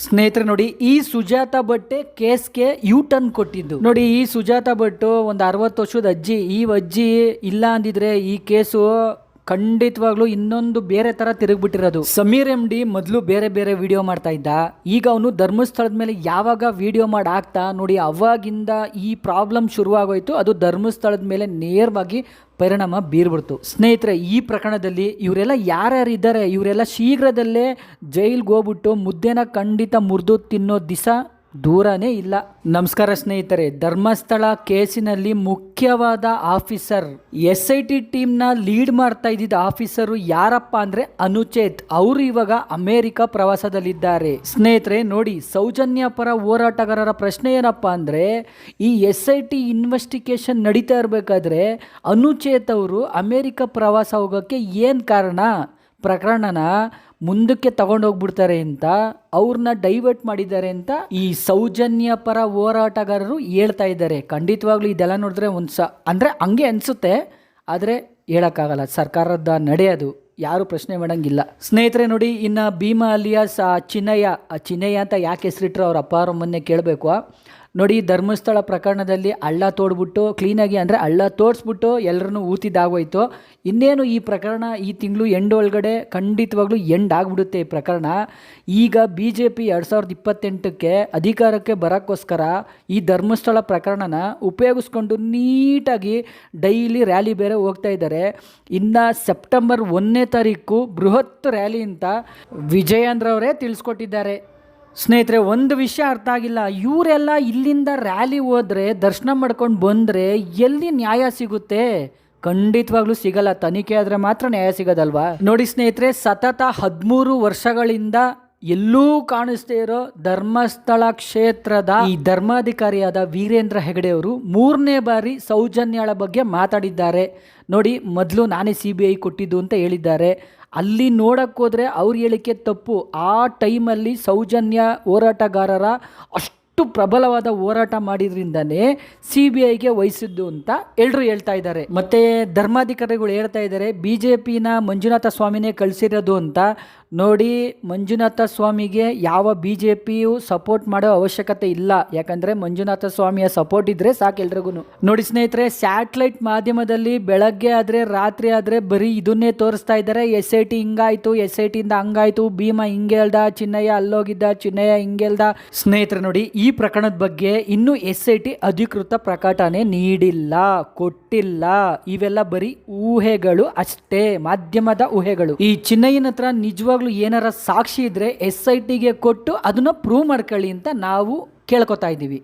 ಸ್ನೇಹಿತರೆ ನೋಡಿ, ಈ ಸುಜಾತ ಭಟ್ ಕೇಸ್ಗೆ ಯೂ ಟರ್ನ್ ಕೊಟ್ಟಿದ್ದು ನೋಡಿ. ಈ ಸುಜಾತ ಭಟ್ ಒಂದು 60 ವರ್ಷದ ಅಜ್ಜಿ. ಈ ಅಜ್ಜಿ ಇಲ್ಲ ಅಂದಿದ್ರೆ ಈ ಕೇಸು ಖಂಡಿತವಾಗ್ಲೂ ಇನ್ನೊಂದು ಬೇರೆ ತರ ತಿರುಗ್ಬಿಟ್ಟಿರೋದು. ಸಮೀರ್ MD ಮೊದಲು ಬೇರೆ ಬೇರೆ ವಿಡಿಯೋ ಮಾಡ್ತಾ ಇದ್ದ. ಈಗ ಅವನು ಧರ್ಮಸ್ಥಳದ ಮೇಲೆ ಯಾವಾಗ ವಿಡಿಯೋ ಮಾಡಿ ಹಾಕ್ತಾ ನೋಡಿ, ಅವಾಗಿಂದ ಈ ಪ್ರಾಬ್ಲಮ್ ಶುರುವಾಗೋಯ್ತು. ಅದು ಧರ್ಮಸ್ಥಳದ ಮೇಲೆ ನೇರವಾಗಿ ಪರಿಣಾಮ ಬೀರ್ಬಿಡ್ತು. ಸ್ನೇಹಿತರೆ, ಈ ಪ್ರಕರಣದಲ್ಲಿ ಇವರೆಲ್ಲ ಯಾರ್ಯಾರಿದ್ದಾರೆ, ಇವರೆಲ್ಲ ಶೀಘ್ರದಲ್ಲೇ ಜೈಲ್ಗೆ ಹೋಗ್ಬಿಟ್ಟು ಮುದ್ದೆನ ಖಂಡಿತ ಮುರಿದು ತಿನ್ನೋ ದಿಸ ದೂರನೇ ಇಲ್ಲ. ನಮಸ್ಕಾರ ಸ್ನೇಹಿತರೆ. ಧರ್ಮಸ್ಥಳ ಕೇಸಿನಲ್ಲಿ ಮುಖ್ಯವಾದ ಆಫೀಸರ್, SIT ಟೀಮ್ನ ಲೀಡ್ ಮಾಡ್ತಾ ಇದ್ದಿದ್ದ ಆಫೀಸರು ಯಾರಪ್ಪ ಅಂದ್ರೆ ಅನುಚೇತ್. ಅವರು ಇವಾಗ ಅಮೆರಿಕ ಪ್ರವಾಸದಲ್ಲಿದ್ದಾರೆ. ಸ್ನೇಹಿತರೆ ನೋಡಿ, ಸೌಜನ್ಯ ಪರ ಹೋರಾಟಗಾರರ ಪ್ರಶ್ನೆ ಏನಪ್ಪ ಅಂದ್ರೆ, ಈ SIT ಇನ್ವೆಸ್ಟಿಗೇಷನ್ ನಡೀತಾ ಇರಬೇಕಾದ್ರೆ ಅನುಚೇತ್ ಅವರು ಅಮೆರಿಕ ಪ್ರವಾಸ ಹೋಗೋಕ್ಕೆ ಏನು ಕಾರಣ, ಪ್ರಕರಣನ ಮುಂದಕ್ಕೆ ತಗೊಂಡೋಗ್ಬಿಡ್ತಾರೆ ಅಂತ, ಅವ್ರನ್ನ ಡೈವರ್ಟ್ ಮಾಡಿದ್ದಾರೆ ಅಂತ ಈ ಸೌಜನ್ಯ ಪರ ಹೋರಾಟಗಾರರು ಹೇಳ್ತಾ ಇದ್ದಾರೆ. ಖಂಡಿತವಾಗ್ಲೂ ಇದೆಲ್ಲ ನೋಡಿದ್ರೆ ಅಂದರೆ ಹಂಗೆ ಅನಿಸುತ್ತೆ, ಆದರೆ ಹೇಳೋಕ್ಕಾಗಲ್ಲ. ಸರ್ಕಾರದ ನಡೆಯೋದು, ಯಾರು ಪ್ರಶ್ನೆ ಮಾಡೋಂಗಿಲ್ಲ. ಸ್ನೇಹಿತರೆ ನೋಡಿ, ಇನ್ನು ಭೀಮಾ ಅಲಿಯಾಸ್ ಚಿನ್ನಯ್ಯ ಅಂತ ಯಾಕೆ ಹೆಸರಿಟ್ರು ಅವ್ರ ಅಪ್ಪ ಅವ್ರ ಮೊನ್ನೆ ಕೇಳಬೇಕು ನೋಡಿ. ಧರ್ಮಸ್ಥಳ ಪ್ರಕರಣದಲ್ಲಿ ಹಳ್ಳ ತೋಡ್ಬಿಟ್ಟು ಕ್ಲೀನಾಗಿ, ಅಂದರೆ ಹಳ್ಳ ತೋಡಿಸ್ಬಿಟ್ಟು ಎಲ್ಲರನ್ನೂ ಊತಿದ್ದಾಗೋಯ್ತು. ಇನ್ನೇನು ಈ ಪ್ರಕರಣ ಈ ತಿಂಗಳು ಎಂಡ್ ಒಳಗಡೆ ಖಂಡಿತವಾಗ್ಲೂ ಎಂಡ್ ಆಗಿಬಿಡುತ್ತೆ ಈ ಪ್ರಕರಣ. ಈಗ BJP 2028ಕ್ಕೆ ಅಧಿಕಾರಕ್ಕೆ ಬರೋಕ್ಕೋಸ್ಕರ ಈ ಧರ್ಮಸ್ಥಳ ಪ್ರಕರಣನ ಉಪಯೋಗಿಸ್ಕೊಂಡು ನೀಟಾಗಿ ಡೈಲಿ ರ್ಯಾಲಿ ಬೇರೆ ಹೋಗ್ತಾ ಇದ್ದಾರೆ. ಇನ್ನು ಸೆಪ್ಟೆಂಬರ್ 1ನೇ ತಾರೀಕು ಬೃಹತ್ ರ್ಯಾಲಿ ಅಂತ ವಿಜಯೇಂದ್ರ ಅವರೇ ತಿಳಿಸ್ಕೊಟ್ಟಿದ್ದಾರೆ. ಸ್ನೇಹಿತರೆ, ಒಂದು ವಿಷಯ ಅರ್ಥ ಆಗಿಲ್ಲ, ಇವರೆಲ್ಲ ಇಲ್ಲಿಂದ ರ್ಯಾಲಿ ಹೋದರೆ ದರ್ಶನ ಮಾಡ್ಕೊಂಡು ಬಂದರೆ ಎಲ್ಲಿ ನ್ಯಾಯ ಸಿಗುತ್ತೆ? ಖಂಡಿತವಾಗ್ಲೂ ಸಿಗಲ್ಲ. ತನಿಖೆ ಆದರೆ ಮಾತ್ರ ನ್ಯಾಯ ಸಿಗೋದಲ್ವಾ? ನೋಡಿ ಸ್ನೇಹಿತರೆ, ಸತತ 13 ವರ್ಷಗಳಿಂದ ಎಲ್ಲೂ ಕಾಣಿಸ್ದೇ ಇರೋ ಧರ್ಮಸ್ಥಳ ಕ್ಷೇತ್ರದ ಈ ಧರ್ಮಾಧಿಕಾರಿಯಾದ ವೀರೇಂದ್ರ ಹೆಗಡೆ ಅವರು 3ನೇ ಬಾರಿ ಸೌಜನ್ಯಳ ಬಗ್ಗೆ ಮಾತಾಡಿದ್ದಾರೆ. ನೋಡಿ, ಮೊದಲು ನಾನೇ CBI ಕೊಟ್ಟಿದ್ದು ಅಂತ ಹೇಳಿದ್ದಾರೆ. ಅಲ್ಲಿ ನೋಡೋಕ್ಕೋದ್ರೆ ಅವ್ರ ಹೇಳಿಕೆ ತಪ್ಪು. ಆ ಟೈಮಲ್ಲಿ ಸೌಜನ್ಯ ಹೋರಾಟಗಾರರ ಅಷ್ಟು ಪ್ರಬಲವಾದ ಹೋರಾಟ ಮಾಡಿದ್ರಿಂದನೇ CBIಗೆ ವಹಿಸಿದ್ದು ಅಂತ ಎಲ್ಲರೂ ಹೇಳ್ತಾ ಇದ್ದಾರೆ. ಮತ್ತೆ ಧರ್ಮಾಧಿಕಾರಿಗಳು ಹೇಳ್ತಾ ಇದ್ದಾರೆ BJPನ ಮಂಜುನಾಥ ಸ್ವಾಮಿನೇ ಕಳಿಸಿರೋದು ಅಂತ. ನೋಡಿ, ಮಂಜುನಾಥ ಸ್ವಾಮಿಗೆ ಯಾವ BJPಯು ಸಪೋರ್ಟ್ ಮಾಡೋ ಅವಶ್ಯಕತೆ ಇಲ್ಲ. ಯಾಕಂದರೆ ಮಂಜುನಾಥ ಸ್ವಾಮಿಯ ಸಪೋರ್ಟ್ ಇದ್ದರೆ ಸಾಕು ಎಲ್ರಿಗೂ. ನೋಡಿ ಸ್ನೇಹಿತರೆ, ಸ್ಯಾಟಲೈಟ್ ಮಾಧ್ಯಮದಲ್ಲಿ ಬೆಳಗ್ಗೆ ಆದರೆ ರಾತ್ರಿ ಆದರೆ ಬರೀ ಇದನ್ನೇ ತೋರಿಸ್ತಾ ಇದ್ದಾರೆ. SIT ಹಿಂಗಾಯಿತು, SITಯಿಂದ ಹಂಗಾಯಿತು, ಭೀಮಾ ಹಿಂಗೆ ಹೇಳ್ದ, ಚಿನ್ನಯ್ಯ ಅಲ್ಲೋಗಿದ್ದ, ಚಿನ್ನಯ್ಯ ಹಿಂಗೆ ಹೇಳ್ದ. ಸ್ನೇಹಿತರೆ ನೋಡಿ, ಈ ಪ್ರಕರಣದ ಬಗ್ಗೆ ಇನ್ನೂ SIT ಅಧಿಕೃತ ಪ್ರಕಟಣೆ ನೀಡಿಲ್ಲ, ಕೊಟ್ಟಿಲ್ಲ. ಇವೆಲ್ಲ ಬರೀ ಊಹೆಗಳು ಅಷ್ಟೇ, ಮಾಧ್ಯಮದ ಊಹೆಗಳು. ಈ ಚಿನ್ನಯ್ಯನ ಹತ್ರ ನಿಜವಾಗ್ಲೂ ಏನಾರ ಸಾಕ್ಷಿ ಇದ್ರೆ SITಗೆ ಕೊಟ್ಟು ಅದನ್ನ ಪ್ರೂವ್ ಮಾಡ್ಕೊಳ್ಳಿ ಅಂತ ನಾವು ಕೇಳ್ಕೊತಾ ಇದ್ದೀವಿ.